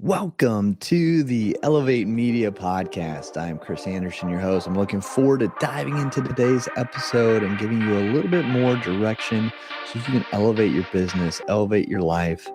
Welcome to the Elevate Media Podcast. I'm Chris Anderson, your host. I'm looking forward to diving into today's episode and giving you a little bit more direction so you can elevate your business, elevate your life,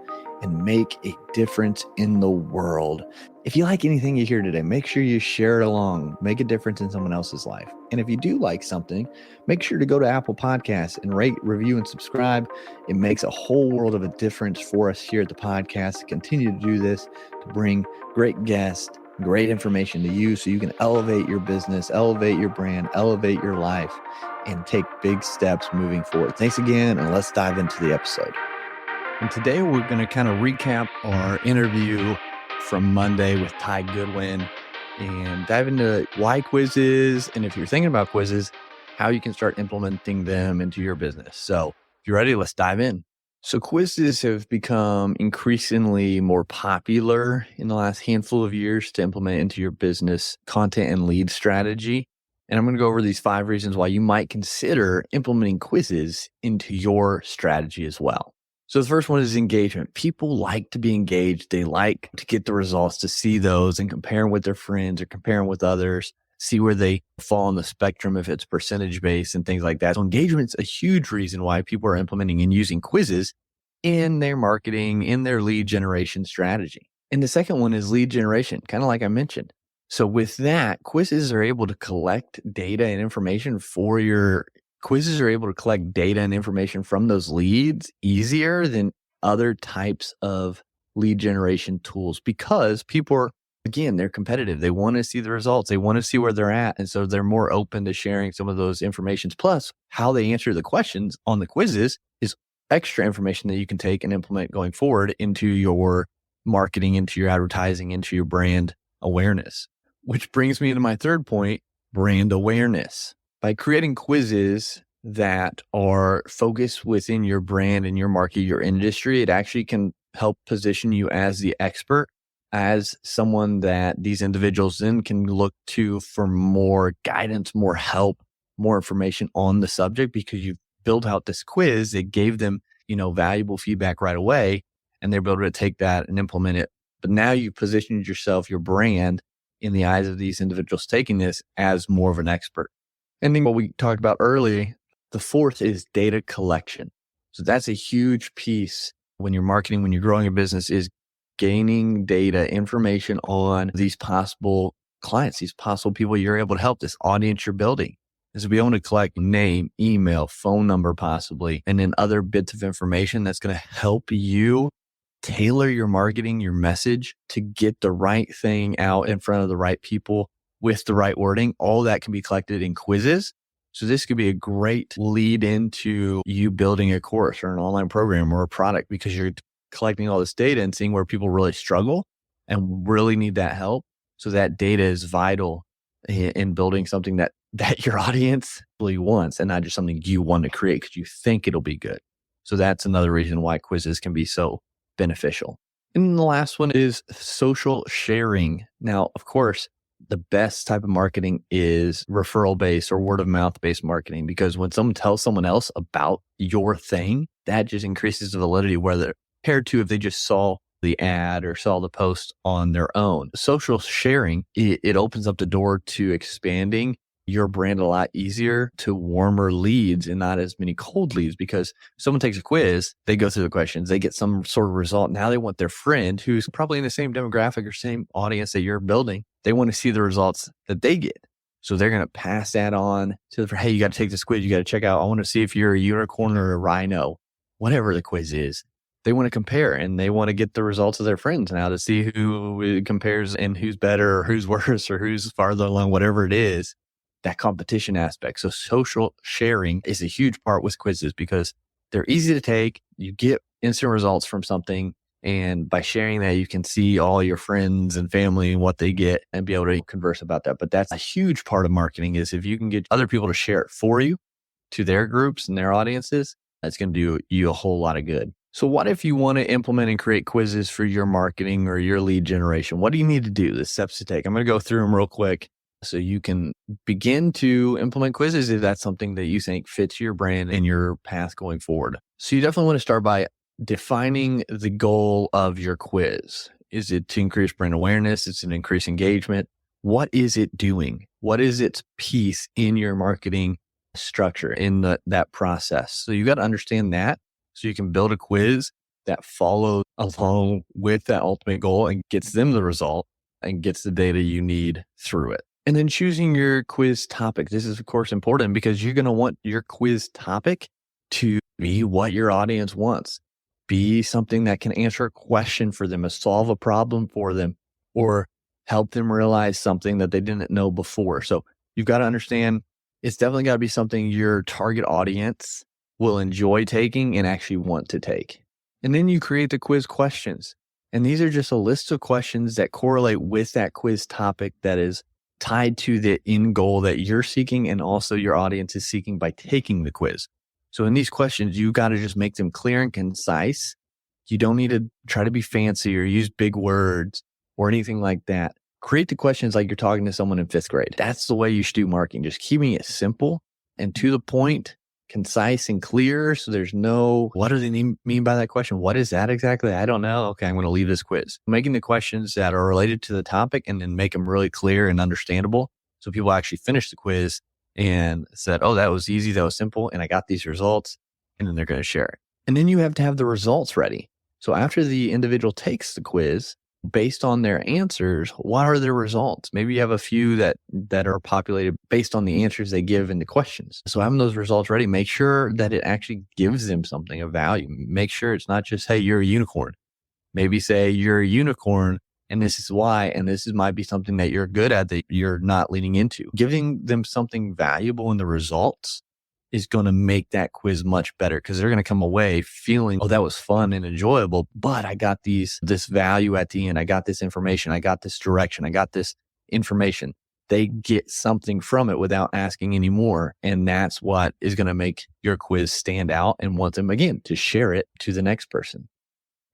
and make a difference in the world. If you like anything you hear today, make sure you share it along, make a difference in someone else's life. And if you do like something, make sure to go to Apple Podcasts and rate, review, and subscribe. It makes a whole world of a difference for us here at the podcast to continue to do this, to bring great guests, great information to you so you can elevate your business, elevate your brand, elevate your life, and take big steps moving forward. Thanks again, and let's dive into the episode. And today we're going to kind of recap our interview from Monday with Ty Goodwin and dive into why quizzes, and if you're thinking about quizzes, how you can start implementing them into your business. So if you're ready, let's dive in. So quizzes have become increasingly more popular in the last handful of years to implement into your business content and lead strategy. And I'm going to go over these 5 reasons why you might consider implementing quizzes into your strategy as well. So the first one is engagement. People like to be engaged. They like to get the results, to see those and compare them with their friends or compare them with others, see where they fall on the spectrum if it's percentage based and things like that. So engagement's a huge reason why people are implementing and using quizzes in their marketing, in their lead generation strategy. And the second one is lead generation, kind of like I mentioned. So with that, quizzes are able to collect data and information for your Quizzes are able to collect data and information from those leads easier than other types of lead generation tools because people are, again, they're competitive. They want to see the results. They want to see where they're at. And so they're more open to sharing some of those informations. Plus, how they answer the questions on the quizzes is extra information that you can take and implement going forward into your marketing, into your advertising, into your brand awareness. Which brings me to my third point, brand awareness. By creating quizzes that are focused within your brand and your market, your industry, it actually can help position you as the expert, as someone that these individuals then can look to for more guidance, more help, more information on the subject because you've built out this quiz. It gave them, valuable feedback right away, and they're able to take that and implement it. But now you've positioned yourself, your brand, in the eyes of these individuals taking this as more of an expert. And then what we talked about earlier, the fourth is data collection. So that's a huge piece when you're marketing, when you're growing a business, is gaining data, information on these possible clients, these possible people you're able to help, this audience you're building. Is to be able to collect name, email, phone number possibly, and then other bits of information that's going to help you tailor your marketing, your message to get the right thing out in front of the right people with the right wording. All that can be collected in quizzes. So this could be a great lead into you building a course or an online program or a product because you're collecting all this data and seeing where people really struggle and really need that help. So that data is vital in building something that your audience really wants and not just something you want to create because you think it'll be good. So that's another reason why quizzes can be so beneficial. And the last one is social sharing. Now, of course, the best type of marketing is referral based or word of mouth based marketing, because when someone tells someone else about your thing, that just increases the validity whether compared to if they just saw the ad or saw the post on their own. Social sharing, it opens up the door to expanding your brand a lot easier to warmer leads and not as many cold leads, because someone takes a quiz, they go through the questions, they get some sort of result. Now they want their friend who's probably in the same demographic or same audience that you're building. They want to see the results that they get. So they're going to pass that on to the, hey, you got to take this quiz. You got to check out. I want to see if you're a unicorn or a rhino, whatever the quiz is. They want to compare and they want to get the results of their friends now to see who compares and who's better or who's worse or who's farther along, whatever it is. That competition aspect. So social sharing is a huge part with quizzes because they're easy to take. You get instant results from something. And by sharing that, you can see all your friends and family and what they get and be able to converse about that. But that's a huge part of marketing is if you can get other people to share it for you to their groups and their audiences, that's going to do you a whole lot of good. So what if you want to implement and create quizzes for your marketing or your lead generation? What do you need to do? The steps to take. I'm going to go through them real quick so you can begin to implement quizzes if that's something that you think fits your brand and your path going forward. So you definitely want to start by defining the goal of your quiz. Is it to increase brand awareness? Is it to increase engagement? What is it doing? What is its piece in your marketing structure, in that process? So you got to understand that so you can build a quiz that follows along with that ultimate goal and gets them the result and gets the data you need through it. And then choosing your quiz topic. This is, of course, important because you're going to want your quiz topic to be what your audience wants. Be something that can answer a question for them, or solve a problem for them, or help them realize something that they didn't know before. So you've got to understand it's definitely got to be something your target audience will enjoy taking and actually want to take. And then you create the quiz questions. And these are just a list of questions that correlate with that quiz topic that is tied to the end goal that you're seeking and also your audience is seeking by taking the quiz. So in these questions, you got to just make them clear and concise. You don't need to try to be fancy or use big words or anything like that. Create the questions like you're talking to someone in 5th grade. That's the way you should do marketing. Just keeping it simple and to the point, concise and clear. So there's no, what do they mean by that question? What is that exactly? I don't know. Okay, I'm going to leave this quiz. Making the questions that are related to the topic and then make them really clear and understandable. So people actually finish the quiz and said, oh, that was easy. That was simple. And I got these results. And then they're going to share it. And then you have to have the results ready. So after the individual takes the quiz, based on their answers, what are their results? Maybe you have a few that are populated based on the answers they give in the questions. So having those results ready, make sure that it actually gives them something of value. Make sure it's not just, hey, you're a unicorn. Maybe say you're a unicorn and this is why, and might be something that you're good at that you're not leaning into. Giving them something valuable in the results is going to make that quiz much better because they're going to come away feeling, oh, that was fun and enjoyable, but I got this value at the end. I got this information. I got this direction. I got this information. They get something from it without asking any more. And that's what is going to make your quiz stand out and want them again to share it to the next person.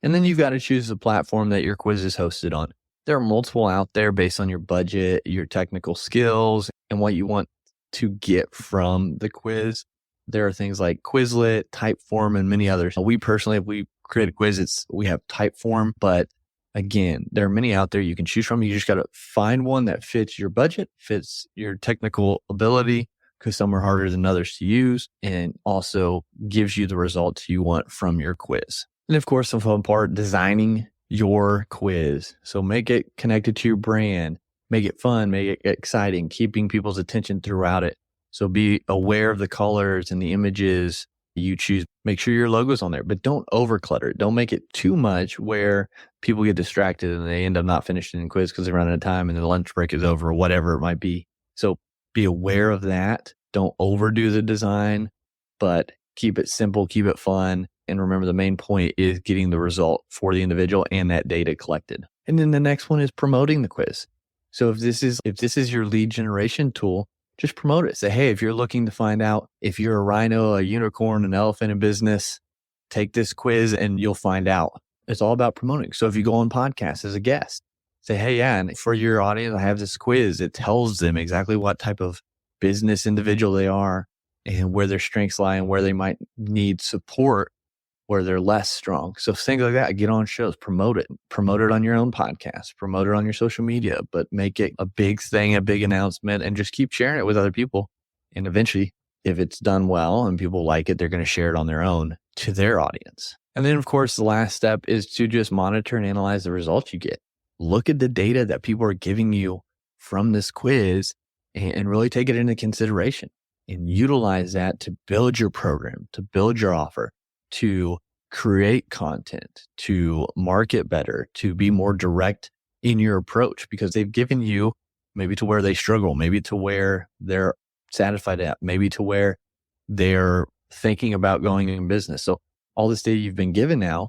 And then you've got to choose the platform that your quiz is hosted on. There are multiple out there based on your budget, your technical skills, and what you want to get from the quiz. There are things like Quizlet, Typeform, and many others. We personally, if we create a quiz, we have Typeform, but again, there are many out there you can choose from. You just got to find one that fits your budget, fits your technical ability, because some are harder than others to use, and also gives you the results you want from your quiz. And of course, the fun part, designing your quiz. So make it connected to your brand, make it fun, make it exciting, keeping people's attention throughout it. So be aware of the colors and the images you choose. Make sure your logo's on there, but don't overclutter it. Don't make it too much where people get distracted and they end up not finishing the quiz because they run out of time and the lunch break is over or whatever it might be. So be aware of that. Don't overdo the design, but keep it simple, keep it fun. And remember, the main point is getting the result for the individual and that data collected. And then the next one is promoting the quiz. So if this is your lead generation tool, just promote it. Say, hey, if you're looking to find out if you're a rhino, a unicorn, an elephant in business, take this quiz and you'll find out. It's all about promoting. So if you go on podcasts as a guest, say, hey, yeah, and for your audience, I have this quiz. It tells them exactly what type of business individual they are and where their strengths lie and where they might need support, where they're less strong. So things like that, get on shows, promote it on your own podcast, promote it on your social media, but make it a big thing, a big announcement, and just keep sharing it with other people. And eventually, if it's done well and people like it, they're going to share it on their own to their audience. And then of course, the last step is to just monitor and analyze the results you get. Look at the data that people are giving you from this quiz and really take it into consideration and utilize that to build your program, to build your offer, to create content, to market better, to be more direct in your approach, because they've given you maybe to where they struggle, maybe to where they're satisfied at, maybe to where they're thinking about going in business. So all this data you've been given now,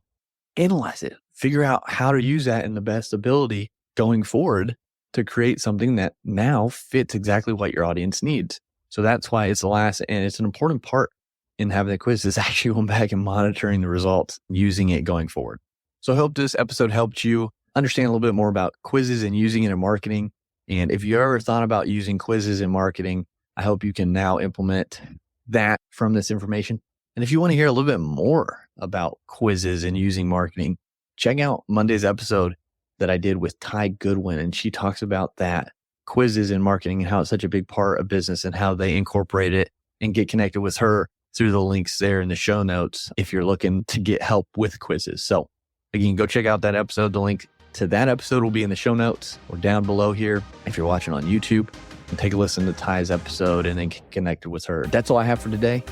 analyze it, figure out how to use that in the best ability going forward to create something that now fits exactly what your audience needs. So that's why it's the last, and it's an important part in having the quiz is actually going back and monitoring the results, using it going forward. So I hope this episode helped you understand a little bit more about quizzes and using it in marketing. And if you ever thought about using quizzes in marketing, I hope you can now implement that from this information. And if you want to hear a little bit more about quizzes and using marketing, check out Monday's episode. that I did with Ty Goodwin, and she talks about that quizzes in marketing and how it's such a big part of business and how they incorporate it, and get connected with her through the links there in the show notes if you're looking to get help with quizzes. So again, go check out that episode. The link to that episode will be in the show notes or down below here. If you're watching on YouTube, and take a listen to Ty's episode and then get connected with her. That's all I have for today.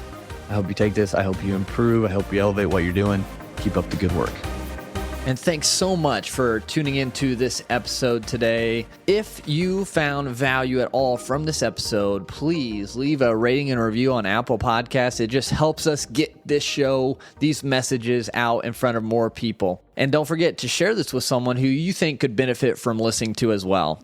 I hope you take this. I hope you improve. I hope you elevate what you're doing. Keep up the good work. And thanks so much for tuning into this episode today. If you found value at all from this episode, please leave a rating and review on Apple Podcasts. It just helps us get this show, these messages out in front of more people. And don't forget to share this with someone who you think could benefit from listening to as well.